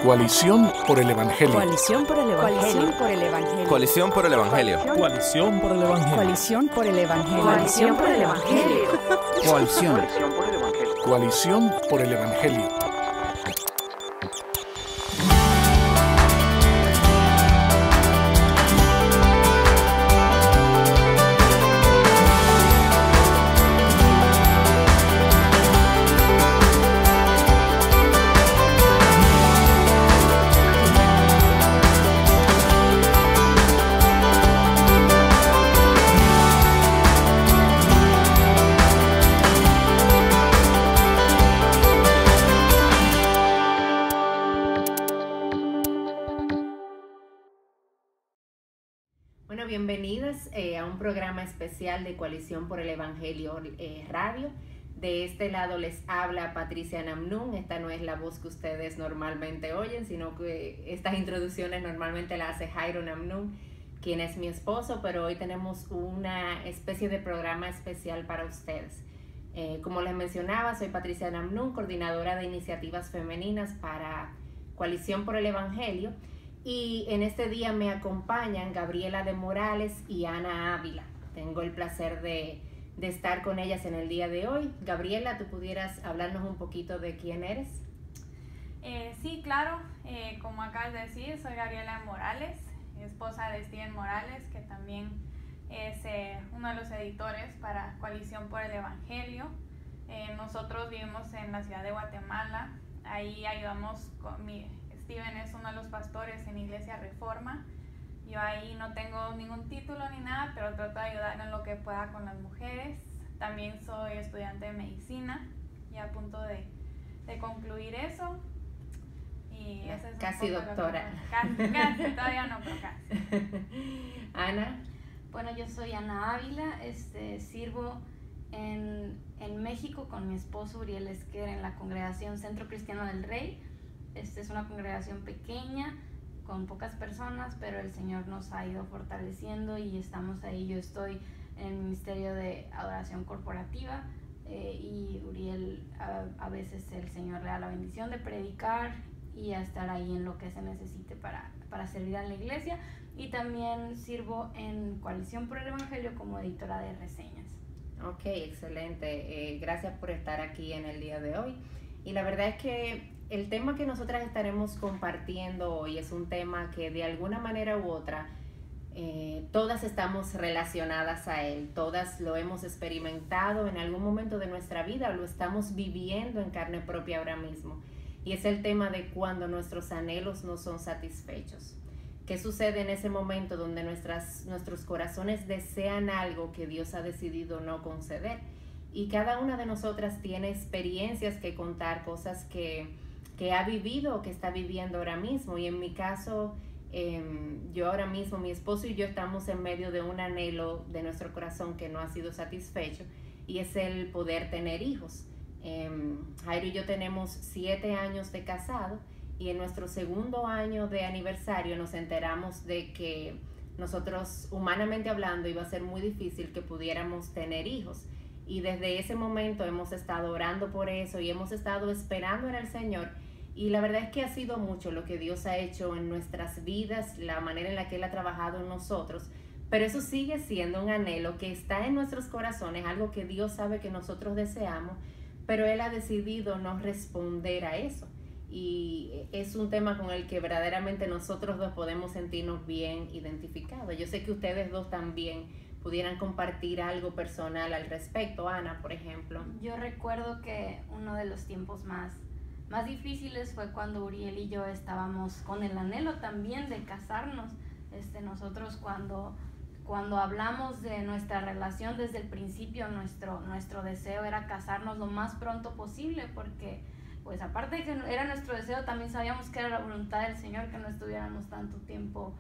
Coalición por el Evangelio. Coalición por el Evangelio. Coalición por el Evangelio. Coalición por el Evangelio. Coalición por el Evangelio. Coalición por el Evangelio. Coalición. Coalición por el Evangelio. Bienvenidas a un programa especial de Coalición por el Evangelio Radio. De este lado les habla Patricia Namnun. Esta no es la voz que ustedes normalmente oyen, sino que estas introducciones normalmente las hace Jairo Namnun, quien es mi esposo, pero hoy tenemos una especie de programa especial para ustedes. Como les mencionaba, soy Patricia Namnun, coordinadora de iniciativas femeninas para Coalición por el Evangelio. Y en este día me acompañan Gabriela de Morales y Ana Ávila. Tengo el placer de estar con ellas en el día de hoy. Gabriela, ¿tú pudieras hablarnos un poquito de quién eres? Sí, claro. Como acabas de decir, soy Gabriela de Morales, esposa de Steven Morales, que también es uno de los editores para Coalición por el Evangelio. Nosotros vivimos en la ciudad de Guatemala. Ahí ayudamos Steven es uno de los pastores en Iglesia Reforma. Yo ahí no tengo ningún título ni nada, pero trato de ayudar en lo que pueda con las mujeres. También soy estudiante de medicina y a punto de concluir eso. Y ese es casi doctora. Casi, todavía no, pero casi. Ana. Bueno, yo soy Ana Ávila, sirvo en México con mi esposo Uriel Esquer en la congregación Centro Cristiano del Rey. Es una congregación pequeña, con pocas personas, pero el Señor nos ha ido fortaleciendo y estamos ahí. Yo estoy en el Ministerio de Adoración Corporativa y Uriel, a veces el Señor le da la bendición de predicar y a estar ahí en lo que se necesite para servir a la iglesia. Y también sirvo en Coalición por el Evangelio como editora de reseñas. Ok, excelente. Gracias por estar aquí en el día de hoy. Y la verdad es que el tema que nosotras estaremos compartiendo hoy es un tema que de alguna manera u otra todas estamos relacionadas a él, todas lo hemos experimentado en algún momento de nuestra vida, lo estamos viviendo en carne propia ahora mismo, y es el tema de cuando nuestros anhelos no son satisfechos. ¿Qué sucede en ese momento donde nuestros corazones desean algo que Dios ha decidido no conceder? Y cada una de nosotras tiene experiencias que contar, cosas que ha vivido o que está viviendo ahora mismo. Y en mi caso, yo ahora mismo, mi esposo y yo estamos en medio de un anhelo de nuestro corazón que no ha sido satisfecho, y es el poder tener hijos. Jairo y yo tenemos 7 años de casado, y en nuestro segundo año de aniversario nos enteramos de que nosotros, humanamente hablando, iba a ser muy difícil que pudiéramos tener hijos. Y desde ese momento hemos estado orando por eso y hemos estado esperando en el Señor. Y la verdad es que ha sido mucho lo que Dios ha hecho en nuestras vidas, la manera en la que Él ha trabajado en nosotros. Pero eso sigue siendo un anhelo que está en nuestros corazones, algo que Dios sabe que nosotros deseamos, pero Él ha decidido no responder a eso. Y es un tema con el que verdaderamente nosotros dos podemos sentirnos bien identificados. Yo sé que ustedes dos también pudieran compartir algo personal al respecto. Ana, por ejemplo. Yo recuerdo que uno de los tiempos más difíciles fue cuando Uriel y yo estábamos con el anhelo también de casarnos. Nosotros cuando hablamos de nuestra relación desde el principio, nuestro deseo era casarnos lo más pronto posible, porque pues aparte de que era nuestro deseo, también sabíamos que era la voluntad del Señor que no estuviéramos tanto tiempo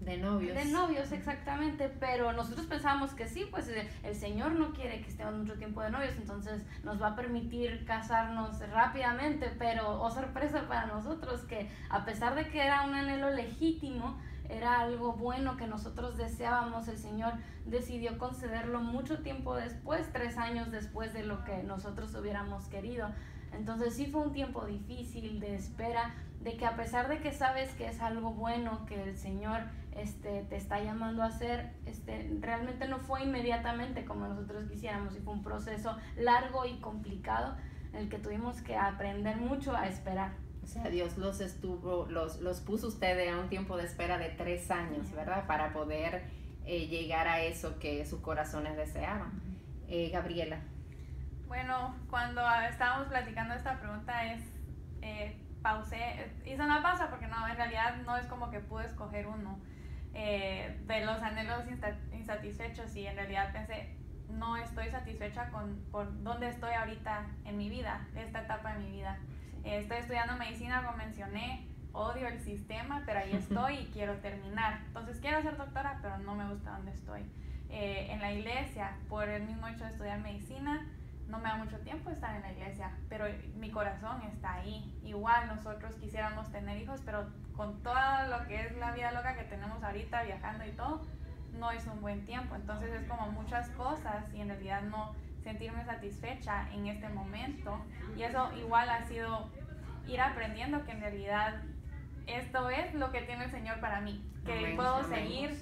de novios, exactamente, pero nosotros pensábamos que sí, pues el Señor no quiere que estemos mucho tiempo de novios, entonces nos va a permitir casarnos rápidamente, pero oh sorpresa para nosotros, que a pesar de que era un anhelo legítimo, era algo bueno que nosotros deseábamos, el Señor decidió concederlo mucho tiempo después, 3 años después de lo que nosotros hubiéramos querido. Entonces sí fue un tiempo difícil de espera, de que a pesar de que sabes que es algo bueno que el Señor te está llamando a hacer, realmente no fue inmediatamente como nosotros quisiéramos, y fue un proceso largo y complicado en el que tuvimos que aprender mucho a esperar. O sea, Dios los puso ustedes a un tiempo de espera de 3 años, ¿verdad? Para poder llegar a eso que sus corazones deseaban. Gabriela. Bueno, cuando estábamos platicando esta pregunta pausé, hice una pausa porque no, en realidad no es como que pude escoger uno de los anhelos insatisfechos, y en realidad pensé, no estoy satisfecha por dónde estoy ahorita en mi vida, esta etapa de mi vida. Estoy estudiando medicina, como mencioné, odio el sistema, pero ahí estoy y quiero terminar. Entonces quiero ser doctora, pero no me gusta dónde estoy. En la iglesia, por el mismo hecho de estudiar medicina, no me da mucho tiempo estar en la iglesia, pero mi corazón está ahí. Igual nosotros quisiéramos tener hijos, pero con todo lo que es la vida loca que tenemos ahorita, viajando y todo, no es un buen tiempo. Entonces es como muchas cosas y en realidad no sentirme satisfecha en este momento. Y eso igual ha sido ir aprendiendo que en realidad esto es lo que tiene el Señor para mí, que puedo seguir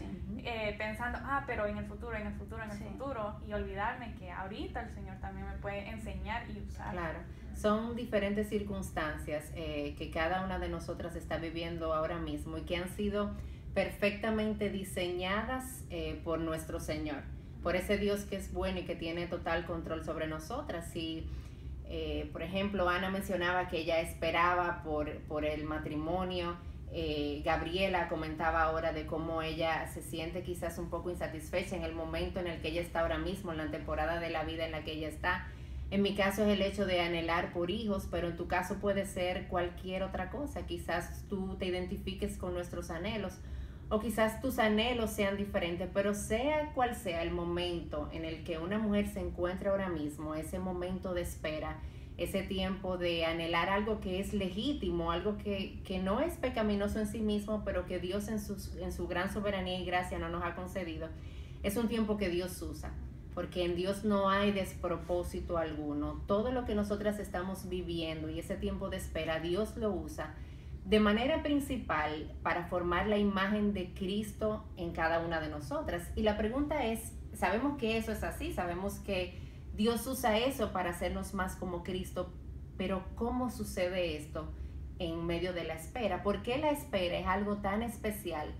pensando, pero en el futuro, y olvidarme que ahorita el Señor también me puede enseñar y usar. Claro, son diferentes circunstancias que cada una de nosotras está viviendo ahora mismo y que han sido perfectamente diseñadas por nuestro Señor, por ese Dios que es bueno y que tiene total control sobre nosotras. Y por ejemplo, Ana mencionaba que ella esperaba por el matrimonio. Gabriela comentaba ahora de cómo ella se siente quizás un poco insatisfecha en el momento en el que ella está ahora mismo, en la temporada de la vida en la que ella está. En mi caso es el hecho de anhelar por hijos, pero en tu caso puede ser cualquier otra cosa. Quizás tú te identifiques con nuestros anhelos, o quizás tus anhelos sean diferentes, pero sea cual sea el momento en el que una mujer se encuentra ahora mismo, ese momento de espera, ese tiempo de anhelar algo que es legítimo, algo que no es pecaminoso en sí mismo, pero que Dios en su gran soberanía y gracia no nos ha concedido, es un tiempo que Dios usa, porque en Dios no hay despropósito alguno. Todo lo que nosotras estamos viviendo y ese tiempo de espera, Dios lo usa de manera principal para formar la imagen de Cristo en cada una de nosotras. Y la pregunta es, sabemos que eso es así, sabemos que Dios usa eso para hacernos más como Cristo, pero ¿cómo sucede esto en medio de la espera? ¿Por qué la espera es algo tan especial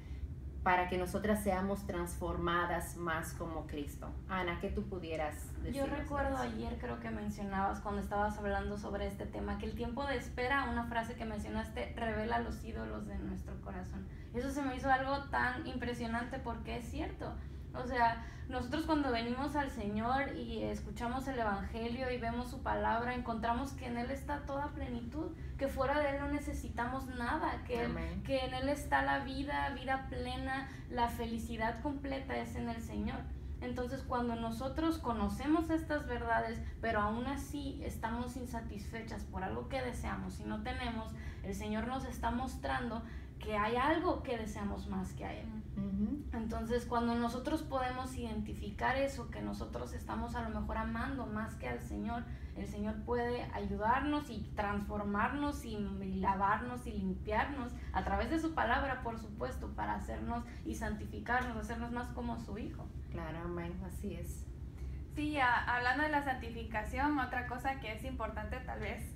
para que nosotras seamos transformadas más como Cristo? Ana, ¿qué tú pudieras decir? Yo recuerdo ayer, creo que mencionabas cuando estabas hablando sobre este tema, que el tiempo de espera, una frase que mencionaste, revela los ídolos de nuestro corazón. Eso se me hizo algo tan impresionante porque es cierto. O sea, nosotros cuando venimos al Señor y escuchamos el Evangelio y vemos su palabra, encontramos que en Él está toda plenitud, que fuera de Él no necesitamos nada, que en Él está la vida plena, la felicidad completa es en el Señor. Entonces, cuando nosotros conocemos estas verdades, pero aún así estamos insatisfechas por algo que deseamos y no tenemos, el Señor nos está mostrando que hay algo que deseamos más que a Él. Entonces, cuando nosotros podemos identificar eso, que nosotros estamos a lo mejor amando más que al Señor, el Señor puede ayudarnos y transformarnos y lavarnos y limpiarnos a través de su palabra, por supuesto, para hacernos y santificarnos, hacernos más como su Hijo. Claro, amén, así es. Sí, hablando de la santificación, otra cosa que es importante tal vez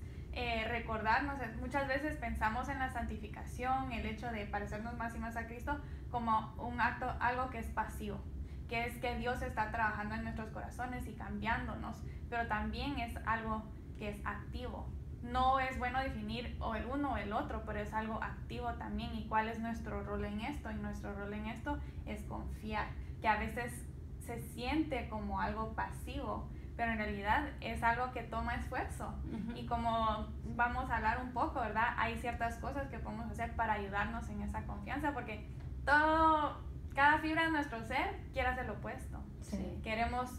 recordarnos, muchas veces pensamos en la santificación, el hecho de parecernos más y más a Cristo, como un acto, algo que es pasivo, que es que Dios está trabajando en nuestros corazones y cambiándonos, pero también es algo que es activo. No es bueno definir o el uno o el otro, pero es algo activo también. ¿Y cuál es nuestro rol en esto? Y nuestro rol en esto es confiar, que a veces se siente como algo pasivo, pero en realidad es algo que toma esfuerzo. Y como vamos a hablar un poco, ¿verdad? Hay ciertas cosas que podemos hacer para ayudarnos en esa confianza, porque cada fibra de nuestro ser quiere hacer lo opuesto. Sí. Queremos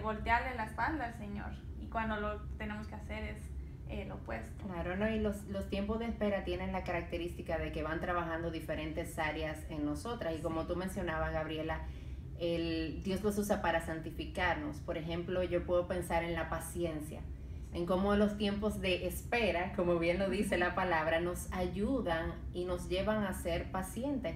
voltearle la espalda al Señor, y cuando lo tenemos que hacer es lo opuesto. Claro, ¿no? Y los tiempos de espera tienen la característica de que van trabajando diferentes áreas en nosotras, y como tú mencionabas, Gabriela, Dios los usa para santificarnos. Por ejemplo, yo puedo pensar en la paciencia. en cómo los tiempos de espera, como bien lo dice la palabra, nos ayudan y nos llevan a ser pacientes,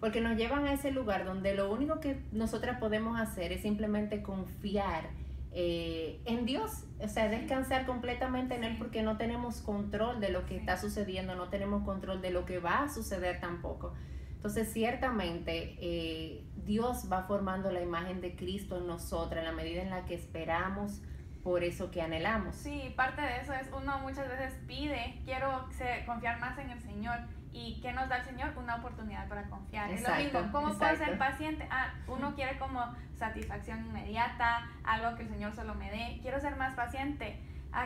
porque nos llevan a ese lugar donde lo único que nosotras podemos hacer es simplemente confiar en Dios, o sea, descansar completamente en Él, porque no tenemos control de lo que está sucediendo, no tenemos control de lo que va a suceder tampoco. Entonces, ciertamente, Dios va formando la imagen de Cristo en nosotras en la medida en la que esperamos por eso que anhelamos. Sí, parte de eso es uno muchas veces pide, quiero confiar más en el Señor. ¿Y qué nos da el Señor? Una oportunidad para confiar. Exacto, es lo mismo, ¿cómo exacto. puedo ser paciente? Uno quiere como satisfacción inmediata, algo que el Señor solo me dé. Quiero ser más paciente,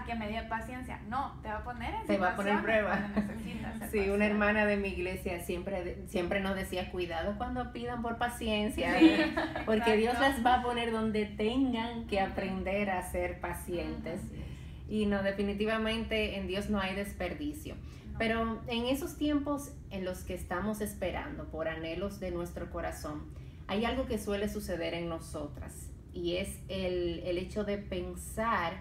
que me dé paciencia. No, te va a poner en te va a poner en prueba. Sí, una hermana de mi iglesia siempre nos decía, cuidado cuando pidan por paciencia, sí, porque Dios las va a poner donde tengan que aprender a ser pacientes. Y no, definitivamente en Dios no hay desperdicio. Pero en esos tiempos en los que estamos esperando por anhelos de nuestro corazón, hay algo que suele suceder en nosotras, y es el hecho de pensar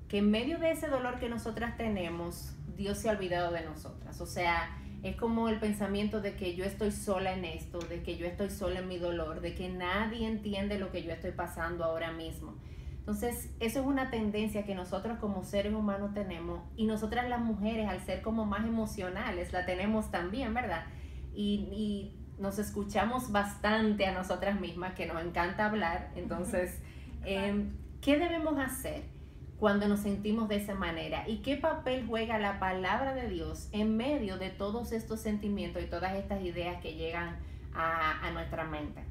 que en medio de ese dolor que nosotras tenemos, Dios se ha olvidado de nosotras. O sea, es como el pensamiento de que yo estoy sola en esto, de que yo estoy sola en mi dolor, de que nadie entiende lo que yo estoy pasando ahora mismo. Entonces, eso es una tendencia que nosotros como seres humanos tenemos, y nosotras las mujeres, al ser como más emocionales, la tenemos también, ¿verdad? Y nos escuchamos bastante a nosotras mismas, que nos encanta hablar. Entonces, ¿qué debemos hacer cuando nos sentimos de esa manera? ¿Y qué papel juega la palabra de Dios en medio de todos estos sentimientos y todas estas ideas que llegan a nuestra mente?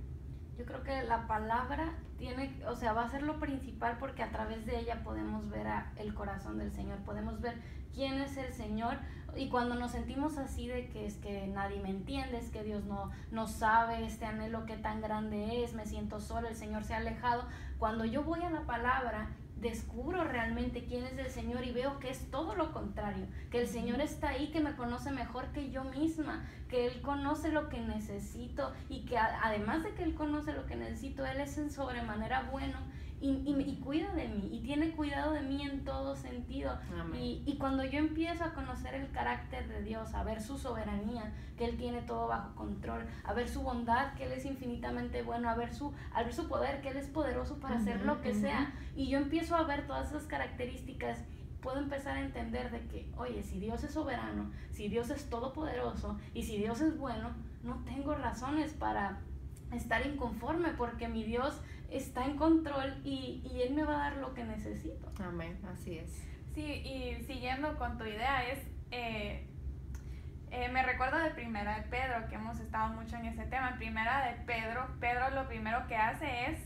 Yo creo que la palabra va a ser lo principal, porque a través de ella podemos ver el corazón del Señor, podemos ver quién es el Señor. Y cuando nos sentimos así de que es que nadie me entiende, es que Dios no sabe este anhelo que tan grande es, me siento sola, el Señor se ha alejado, cuando yo voy a la palabra, descubro realmente quién es el Señor y veo que es todo lo contrario, que el Señor está ahí, que me conoce mejor que yo misma, que Él conoce lo que necesito, y que además de que Él conoce lo que necesito, Él es en sobremanera bueno y cuida de mí, y tiene cuidado de mí en todo sentido. Y cuando yo empiezo a conocer el carácter de Dios, a ver su soberanía, que Él tiene todo bajo control, a ver su bondad, que Él es infinitamente bueno, a ver su poder, que Él es poderoso para hacer lo que sea, y yo empiezo a ver todas esas características, puedo empezar a entender de que, oye, si Dios es soberano, si Dios es todopoderoso, y si Dios es bueno, no tengo razones para estar inconforme, porque mi Dios está en control y Él me va a dar lo que necesito. Amén, así es. Sí, y siguiendo con tu idea, me recuerdo de Primera de Pedro, que hemos estado mucho en ese tema. En Primera de Pedro lo primero que hace es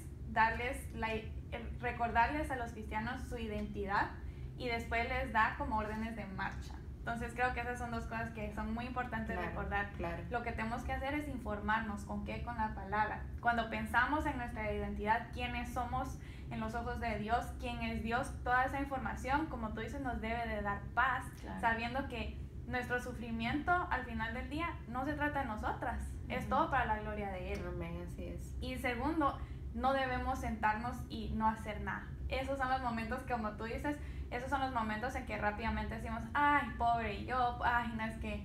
recordarles a los cristianos su identidad, y después les da como órdenes de marcha. Entonces creo que esas son dos cosas que son muy importantes recordar. Claro. Lo que tenemos que hacer es informarnos. ¿Con qué? Con la palabra. Cuando pensamos en nuestra identidad, quiénes somos en los ojos de Dios, quién es Dios, toda esa información, como tú dices, nos debe de dar paz, sabiendo que nuestro sufrimiento al final del día no se trata de nosotras, es todo para la gloria de Él. Amén, así es. Y segundo, no debemos sentarnos y no hacer nada. Esos son los momentos, como tú dices, esos son los momentos en que rápidamente decimos, ay, pobre yo, ay, no, es que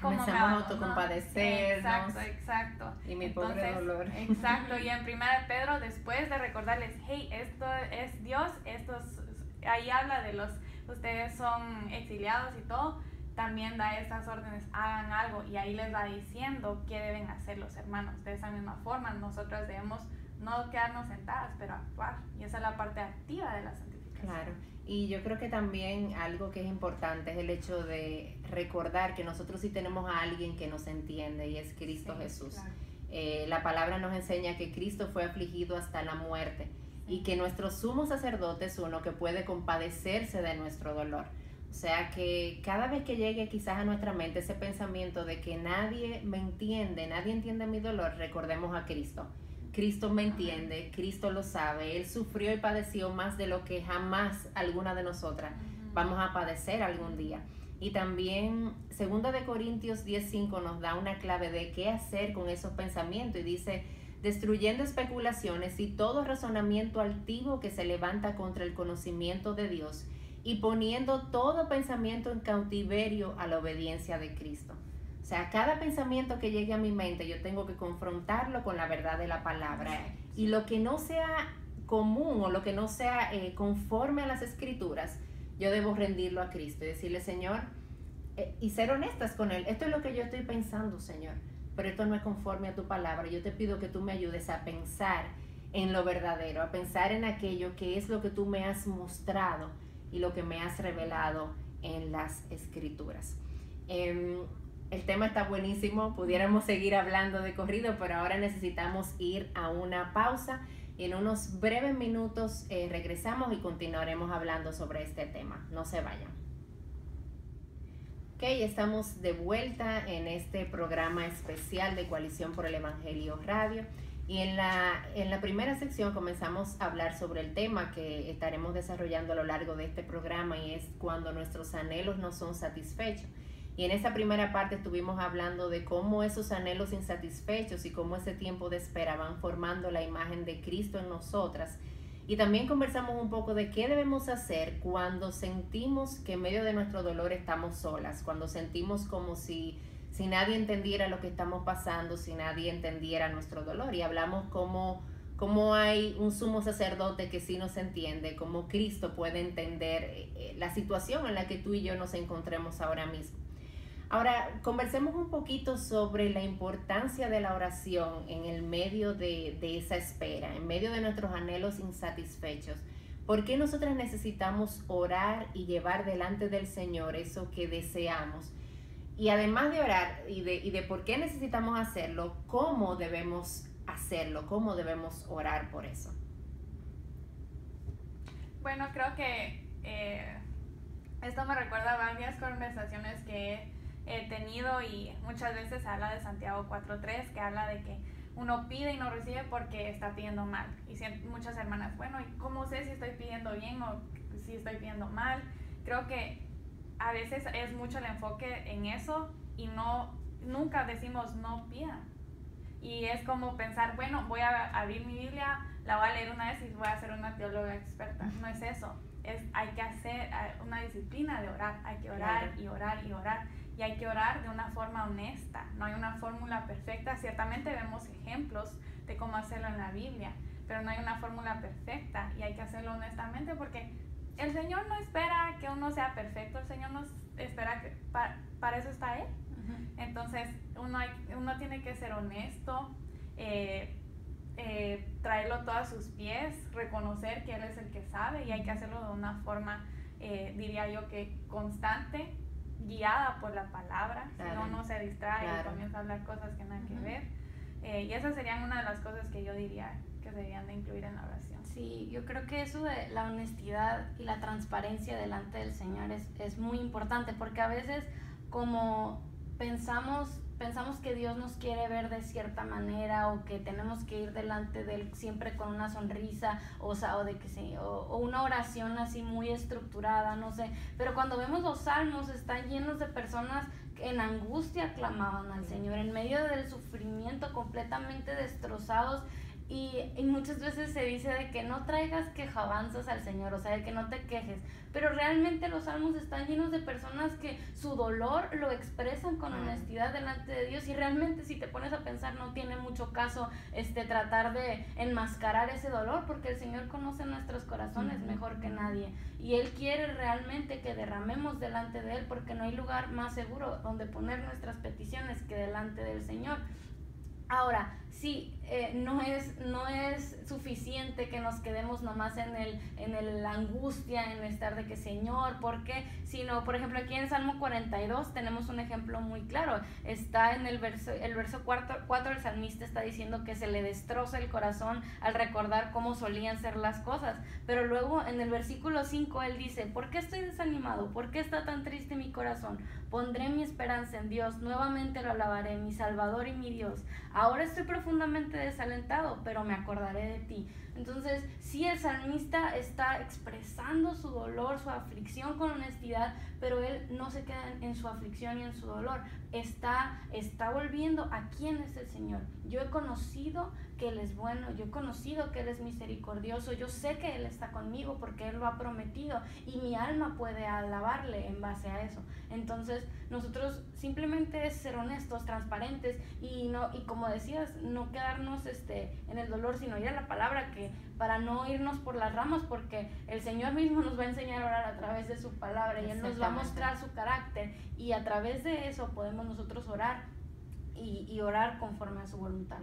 comenzamos a autocompadecernos. Exacto. Y mi pobre dolor. Exacto, y en Primera de Pedro, después de recordarles, hey, esto es Dios, ahí habla de ustedes son exiliados y todo, también da estas órdenes, hagan algo, y ahí les va diciendo qué deben hacer los hermanos. De esa misma forma, nosotros debemos no quedarnos sentadas, pero actuar, y esa es la parte activa de la santificación. Claro, y yo creo que también algo que es importante es el hecho de recordar que nosotros sí tenemos a alguien que nos entiende, y es Cristo Jesús. Claro. La palabra nos enseña que Cristo fue afligido hasta la muerte, y que nuestro sumo sacerdote es uno que puede compadecerse de nuestro dolor. O sea que cada vez que llegue quizás a nuestra mente ese pensamiento de que nadie me entiende, nadie entiende mi dolor, recordemos a Cristo. Cristo me entiende, Cristo lo sabe, Él sufrió y padeció más de lo que jamás alguna de nosotras vamos a padecer algún día. Y también 2 de Corintios 10:5 nos da una clave de qué hacer con esos pensamientos, y dice: destruyendo especulaciones y todo razonamiento altivo que se levanta contra el conocimiento de Dios, y poniendo todo pensamiento en cautiverio a la obediencia de Cristo. O sea, cada pensamiento que llegue a mi mente, yo tengo que confrontarlo con la verdad de la palabra. Y lo que no sea común o lo que no sea conforme a las Escrituras, yo debo rendirlo a Cristo y decirle, Señor, y ser honestas con Él. Esto es lo que yo estoy pensando, Señor, pero esto no es conforme a tu palabra. Yo te pido que tú me ayudes a pensar en lo verdadero, a pensar en aquello que es lo que tú me has mostrado y lo que me has revelado en las Escrituras. El tema está buenísimo, pudiéramos seguir hablando de corrido, pero ahora necesitamos ir a una pausa y en unos breves minutos regresamos y continuaremos hablando sobre este tema. No se vayan. Ok, estamos de vuelta en este programa especial de Coalición por el Evangelio Radio. Y en la primera sección comenzamos a hablar sobre el tema que estaremos desarrollando a lo largo de este programa, y es cuando nuestros anhelos no son satisfechos. Y en esa primera parte estuvimos hablando de cómo esos anhelos insatisfechos y cómo ese tiempo de espera van formando la imagen de Cristo en nosotras. Y también conversamos un poco de qué debemos hacer cuando sentimos que en medio de nuestro dolor estamos solas, cuando sentimos como si nadie entendiera lo que estamos pasando, si nadie entendiera nuestro dolor. Y hablamos cómo hay un sumo sacerdote que sí nos entiende, cómo Cristo puede entender la situación en la que tú y yo nos encontremos ahora mismo. Ahora, conversemos un poquito sobre la importancia de la oración en el medio de esa espera, en medio de nuestros anhelos insatisfechos. ¿Por qué nosotras necesitamos orar y llevar delante del Señor eso que deseamos? Y además de orar y de por qué necesitamos hacerlo, ¿cómo debemos hacerlo? ¿Cómo debemos orar por eso? Bueno, creo que esto me recuerda a varias conversaciones que he tenido, y muchas veces habla de Santiago 4:3, que habla de que uno pide y no recibe porque está pidiendo mal. Y muchas hermanas, bueno, ¿y cómo sé si estoy pidiendo bien o si estoy pidiendo mal? Creo que a veces es mucho el enfoque en eso y nunca decimos no pidan. Y es como pensar, bueno, voy a abrir mi Biblia, la voy a leer una vez y voy a ser una teóloga experta. No es eso. Hay que hacer una disciplina de orar. Hay que orar y orar y orar. Y hay que orar de una forma honesta. No hay una fórmula perfecta. Ciertamente vemos ejemplos de cómo hacerlo en la Biblia, pero no hay una fórmula perfecta y hay que hacerlo honestamente, porque el Señor no espera que uno sea perfecto. El Señor nos espera que para eso está Él. Uh-huh. Entonces uno tiene que ser honesto, traerlo todo a sus pies, reconocer que Él es el que sabe, y hay que hacerlo de una forma, diría yo, que constante, guiada por la palabra. Claro. Si no, uno se distrae y comienza a hablar cosas que nada que ver. Y esas serían una de las cosas que yo diría que deberían de incluir en la oración. Sí, yo creo que eso de la honestidad y la transparencia delante del Señor es muy importante, porque a veces como pensamos que Dios nos quiere ver de cierta manera, o que tenemos que ir delante de Él siempre con una sonrisa, o una oración así muy estructurada, no sé. Pero cuando vemos los salmos, están llenos de personas que en angustia clamaban al Señor, en medio del sufrimiento, completamente destrozados. Y muchas veces se dice de que no traigas quejabanzas al Señor, o sea, de que no te quejes, pero realmente los salmos están llenos de personas que su dolor lo expresan con honestidad delante de Dios, y realmente si te pones a pensar no tiene mucho caso tratar de enmascarar ese dolor, porque el Señor conoce nuestros corazones mejor que nadie, y Él quiere realmente que derramemos delante de Él, porque no hay lugar más seguro donde poner nuestras peticiones que delante del Señor. Ahora, sí, no es suficiente que nos quedemos nomás en la angustia, en estar de que Señor, ¿por qué? Sino, por ejemplo, aquí en Salmo 42 tenemos un ejemplo muy claro. Está en el verso 4, el salmista está diciendo que se le destroza el corazón al recordar cómo solían ser las cosas. Pero luego en el versículo 5 él dice, ¿por qué estoy desanimado? ¿Por qué está tan triste mi corazón? Pondré mi esperanza en Dios, nuevamente lo alabaré, mi Salvador y mi Dios. Ahora estoy profundamente desalentado, pero me acordaré de ti. Entonces, sí, el salmista está expresando su dolor, su aflicción con honestidad, pero él no se queda en su aflicción y en su dolor. Está volviendo a quién es el Señor. Yo he conocido que Él es bueno, yo he conocido que Él es misericordioso, yo sé que Él está conmigo porque Él lo ha prometido y mi alma puede alabarle en base a eso. Entonces, nosotros simplemente es ser honestos, transparentes y como decías, no quedarnos en el dolor, sino ir a la palabra, que para no irnos por las ramas, porque el Señor mismo nos va a enseñar a orar a través de su palabra y Él nos va a mostrar su carácter, y a través de eso podemos nosotros orar y orar conforme a su voluntad.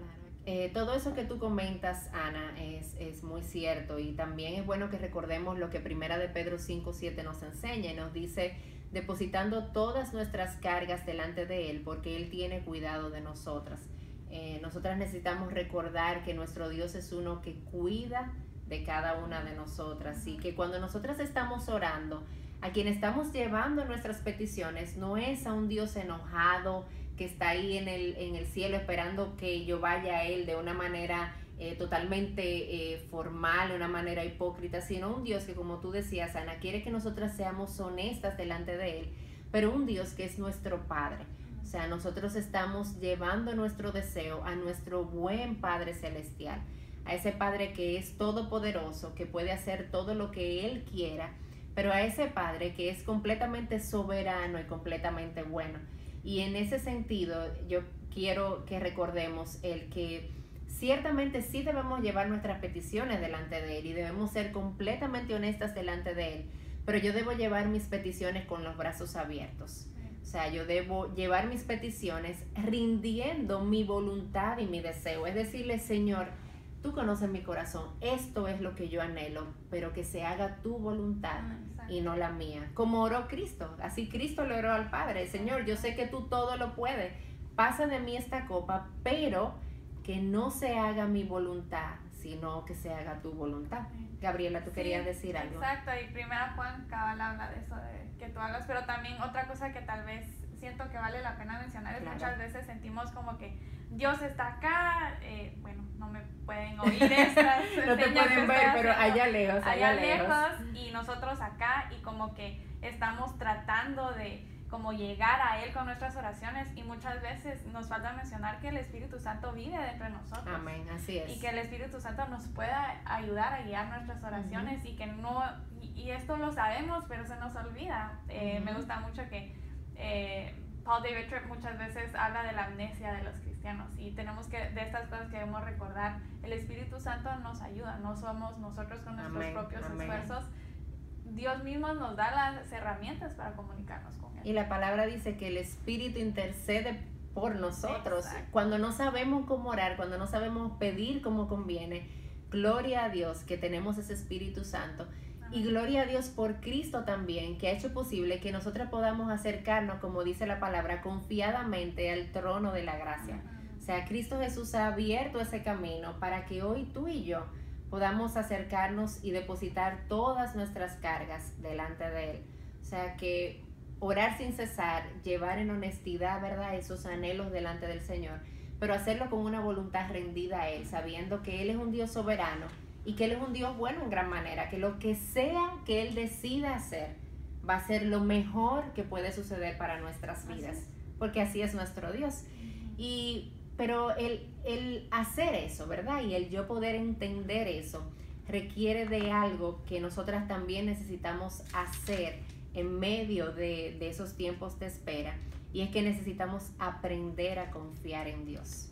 Todo eso que tú comentas, Ana, es muy cierto, y también es bueno que recordemos lo que Primera de Pedro 5:7 nos enseña y nos dice: depositando todas nuestras cargas delante de Él, porque Él tiene cuidado de nosotras. Nosotras necesitamos recordar que nuestro Dios es uno que cuida de cada una de nosotras, y que cuando nosotras estamos orando, a quien estamos llevando nuestras peticiones no es a un Dios enojado que está ahí en el cielo esperando que yo vaya a Él de una manera totalmente formal, de una manera hipócrita, sino un Dios que, como tú decías, Ana, quiere que nosotras seamos honestas delante de Él, pero un Dios que es nuestro Padre. O sea, nosotros estamos llevando nuestro deseo a nuestro buen Padre Celestial, a ese Padre que es todopoderoso, que puede hacer todo lo que Él quiera, pero a ese Padre que es completamente soberano y completamente bueno. Y en ese sentido, yo quiero que recordemos el que ciertamente sí debemos llevar nuestras peticiones delante de Él y debemos ser completamente honestas delante de Él, pero yo debo llevar mis peticiones con los brazos abiertos. O sea, yo debo llevar mis peticiones rindiendo mi voluntad y mi deseo. Es decirle: Señor, tú conoces mi corazón, esto es lo que yo anhelo, pero que se haga tu voluntad y no la mía. Como oró Cristo, así Cristo le oró al Padre: Señor, yo sé que tú todo lo puedes, pasa de mí esta copa, pero que no se haga mi voluntad, sino que se haga tu voluntad. Gabriela, tú querías decir algo. Exacto, y Primera Juan cabal habla de eso, de que tú hagas, pero también otra cosa que tal vez siento que vale la pena mencionar es que muchas veces sentimos como que Dios está acá, bueno, no me pueden oír estas no te pueden ver, pero allá lejos, y nosotros acá, y como que estamos tratando de como llegar a Él con nuestras oraciones, y muchas veces nos falta mencionar que el Espíritu Santo vive dentro de nosotros. Amén, así es. Y que el Espíritu Santo nos pueda ayudar a guiar nuestras oraciones, y que no, y esto lo sabemos, pero se nos olvida. Me gusta mucho que Paul David Tripp muchas veces habla de la amnesia de los cristianos, y tenemos que, de estas cosas que debemos recordar, el Espíritu Santo nos ayuda, no somos nosotros con nuestros propios esfuerzos. Dios mismo nos da las herramientas para comunicarnos con Él. Y la palabra dice que el Espíritu intercede por nosotros. Exacto. Cuando no sabemos cómo orar, cuando no sabemos pedir como conviene, gloria a Dios que tenemos ese Espíritu Santo. Y gloria a Dios por Cristo también, que ha hecho posible que nosotros podamos acercarnos, como dice la palabra, confiadamente al trono de la gracia. O sea, Cristo Jesús ha abierto ese camino para que hoy tú y yo podamos acercarnos y depositar todas nuestras cargas delante de Él. O sea, que orar sin cesar, llevar en honestidad, ¿verdad?, esos anhelos delante del Señor, pero hacerlo con una voluntad rendida a Él, sabiendo que Él es un Dios soberano y que Él es un Dios bueno en gran manera, que lo que sea que Él decida hacer va a ser lo mejor que puede suceder para nuestras vidas, porque así es nuestro Dios. Pero el hacer eso, ¿verdad?, y el yo poder entender eso, requiere de algo que nosotras también necesitamos hacer en medio de esos tiempos de espera, y es que necesitamos aprender a confiar en Dios.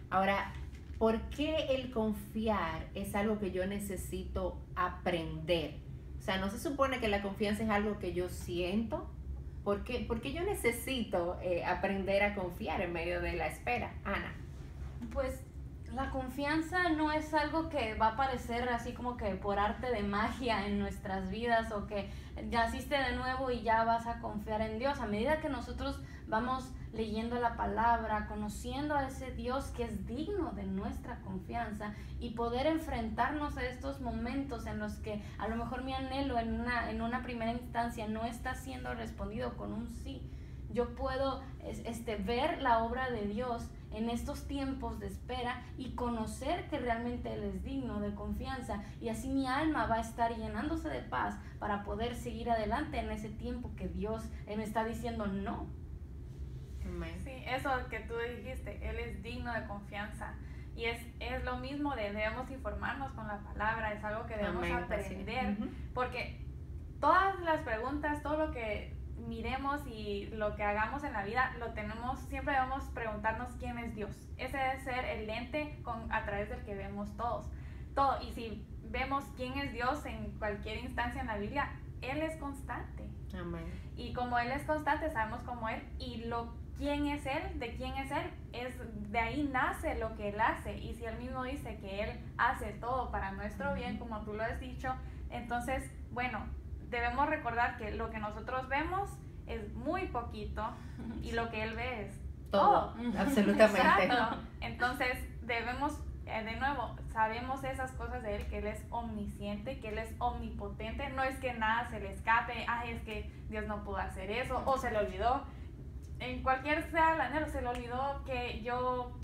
Ahora, ¿por qué el confiar es algo que yo necesito aprender? O sea, ¿no se supone que la confianza es algo que yo siento? ¿Por qué yo necesito aprender a confiar en medio de la espera? Ana. Pues la confianza no es algo que va a aparecer así como que por arte de magia en nuestras vidas, o que ya naciste de nuevo y ya vas a confiar en Dios. A medida que nosotros vamos leyendo la palabra, conociendo a ese Dios que es digno de nuestra confianza, y poder enfrentarnos a estos momentos en los que a lo mejor mi anhelo en una primera instancia no está siendo respondido con un sí, yo puedo ver la obra de Dios en estos tiempos de espera y conocer que realmente Él es digno de confianza, y así mi alma va a estar llenándose de paz para poder seguir adelante en ese tiempo que Dios me está diciendo no. Amén. Sí, eso que tú dijiste, Él es digno de confianza. Y es lo mismo debemos informarnos con la palabra, es algo que debemos Amén, aprender, sí. porque todas las preguntas, todo lo que miremos y lo que hagamos en la vida, siempre debemos preguntarnos quién es Dios. Ese debe ser el lente a través del que vemos todo. Y si vemos quién es Dios en cualquier instancia en la Biblia, Él es constante. Amén. Y como Él es constante, sabemos cómo Él, y quién es Él, de quién es Él, de ahí nace lo que Él hace. Y si Él mismo dice que Él hace todo para nuestro bien, como tú lo has dicho, entonces, bueno, debemos recordar que lo que nosotros vemos es muy poquito y lo que Él ve es todo. Absolutamente. Exacto. Entonces debemos, de nuevo, sabemos esas cosas de Él, que Él es omnisciente, que Él es omnipotente. No es que nada se le escape, es que Dios no pudo hacer eso, o se le olvidó. En cualquier sea el anhelo, se le olvidó que yo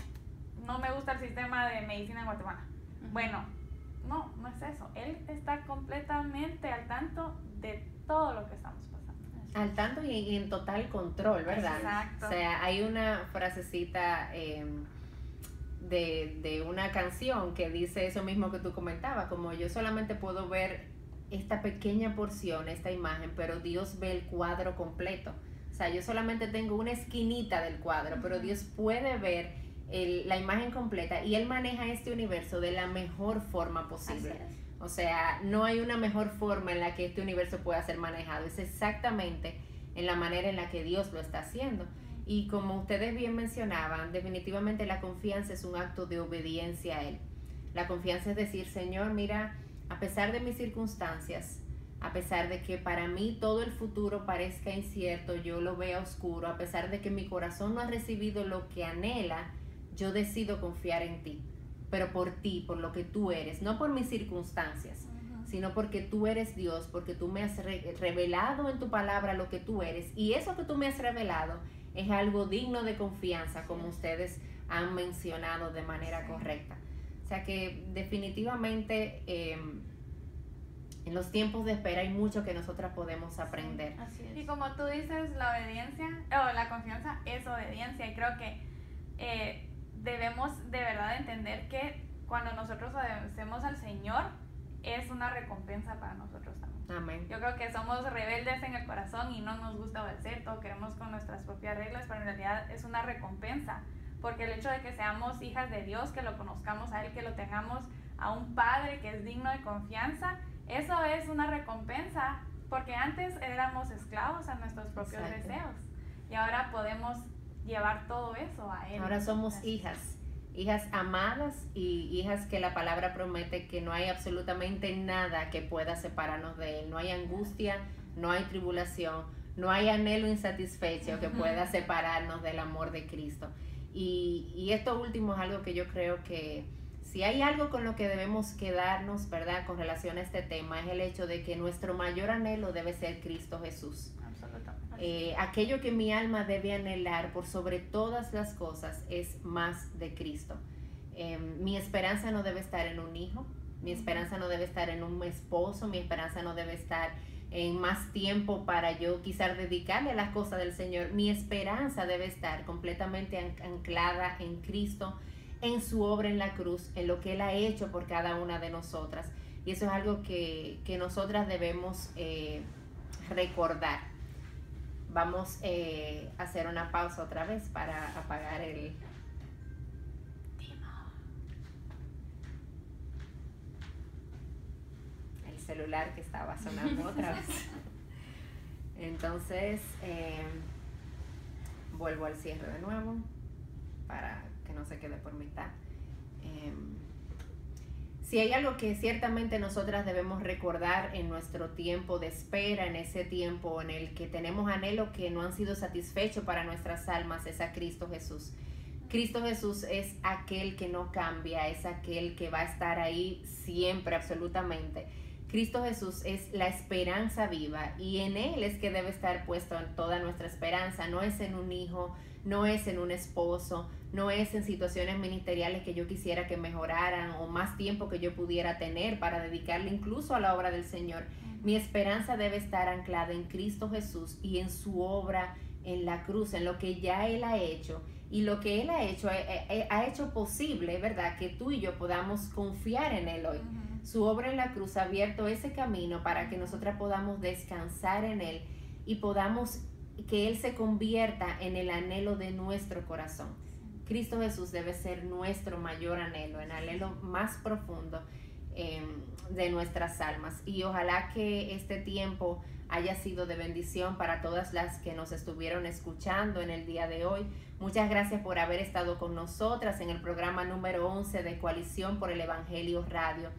no me gusta el sistema de medicina en Guatemala. Bueno, no es eso. Él está completamente al tanto de todo lo que estamos pasando. Al tanto y en total control, ¿verdad? Exacto. O sea, hay una frasecita de una canción que dice eso mismo que tú comentabas, como yo solamente puedo ver esta pequeña porción, esta imagen, pero Dios ve el cuadro completo. O sea, yo solamente tengo una esquinita del cuadro, pero Dios puede ver la imagen completa, y Él maneja este universo de la mejor forma posible. O sea, no hay una mejor forma en la que este universo pueda ser manejado. Es exactamente en la manera en la que Dios lo está haciendo. Y como ustedes bien mencionaban, definitivamente la confianza es un acto de obediencia a Él. La confianza es decir, Señor, mira, a pesar de mis circunstancias, a pesar de que para mí todo el futuro parezca incierto, yo lo vea oscuro, a pesar de que mi corazón no ha recibido lo que anhela, yo decido confiar en ti. Pero por ti, por lo que tú eres, no por mis circunstancias, sino porque tú eres Dios, porque tú me has revelado en tu palabra lo que tú eres, y eso que tú me has revelado es algo digno de confianza, como ustedes han mencionado de manera correcta. O sea que definitivamente en los tiempos de espera hay mucho que nosotras podemos aprender. Sí, así es. Y como tú dices, la obediencia, o la confianza es obediencia, y creo que debemos de verdad entender que cuando nosotros obedecemos al Señor, es una recompensa para nosotros también. Amén. Yo creo que somos rebeldes en el corazón y no nos gusta obedecer, todo queremos con nuestras propias reglas, pero en realidad es una recompensa, porque el hecho de que seamos hijas de Dios, que lo conozcamos a Él, que lo tengamos a un Padre que es digno de confianza, eso es una recompensa, porque antes éramos esclavos a nuestros propios deseos, y ahora podemos llevar todo eso a Él. Ahora somos hijas amadas, y hijas que la palabra promete que no hay absolutamente nada que pueda separarnos de Él. No hay angustia, no hay tribulación, no hay anhelo insatisfecho que pueda separarnos del amor de Cristo. Y esto último es algo que yo creo que si hay algo con lo que debemos quedarnos, ¿verdad?, con relación a este tema, es el hecho de que nuestro mayor anhelo debe ser Cristo Jesús. Aquello que mi alma debe anhelar por sobre todas las cosas es más de Cristo. Mi esperanza no debe estar en un hijo, mi esperanza no debe estar en un esposo, mi esperanza no debe estar en más tiempo para yo quizás dedicarle a las cosas del Señor. Mi esperanza debe estar completamente anclada en Cristo, en su obra en la cruz, en lo que Él ha hecho por cada una de nosotras. Y eso es algo que nosotras debemos recordar. Vamos a hacer una pausa otra vez para apagar el celular que estaba sonando otra vez. Entonces, vuelvo al cierre de nuevo para que no se quede por mitad. Si hay algo que ciertamente nosotras debemos recordar en nuestro tiempo de espera, en ese tiempo en el que tenemos anhelos que no han sido satisfechos para nuestras almas, es a Cristo Jesús. Cristo Jesús es aquel que no cambia, es aquel que va a estar ahí siempre, absolutamente. Cristo Jesús es la esperanza viva y en Él es que debe estar puesta toda nuestra esperanza. No es en un hijo, no es en un esposo, no es en situaciones ministeriales que yo quisiera que mejoraran o más tiempo que yo pudiera tener para dedicarle incluso a la obra del Señor. Mi esperanza debe estar anclada en Cristo Jesús y en su obra en la cruz, en lo que ya Él ha hecho. Y lo que Él ha hecho posible, ¿verdad? Que tú y yo podamos confiar en Él hoy. Su obra en la cruz ha abierto ese camino para que nosotras podamos descansar en Él y podamos que Él se convierta en el anhelo de nuestro corazón. Cristo Jesús debe ser nuestro mayor anhelo, el anhelo más profundo de nuestras almas. Y ojalá que este tiempo haya sido de bendición para todas las que nos estuvieron escuchando en el día de hoy. Muchas gracias por haber estado con nosotras en el programa número 11 de Coalición por el Evangelio Radio.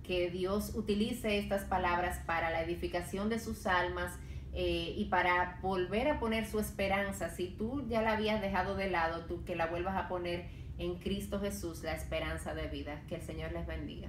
Que Dios utilice estas palabras para la edificación de sus almas y para volver a poner su esperanza. Si tú ya la habías dejado de lado, tú que la vuelvas a poner en Cristo Jesús, la esperanza de vida. Que el Señor les bendiga.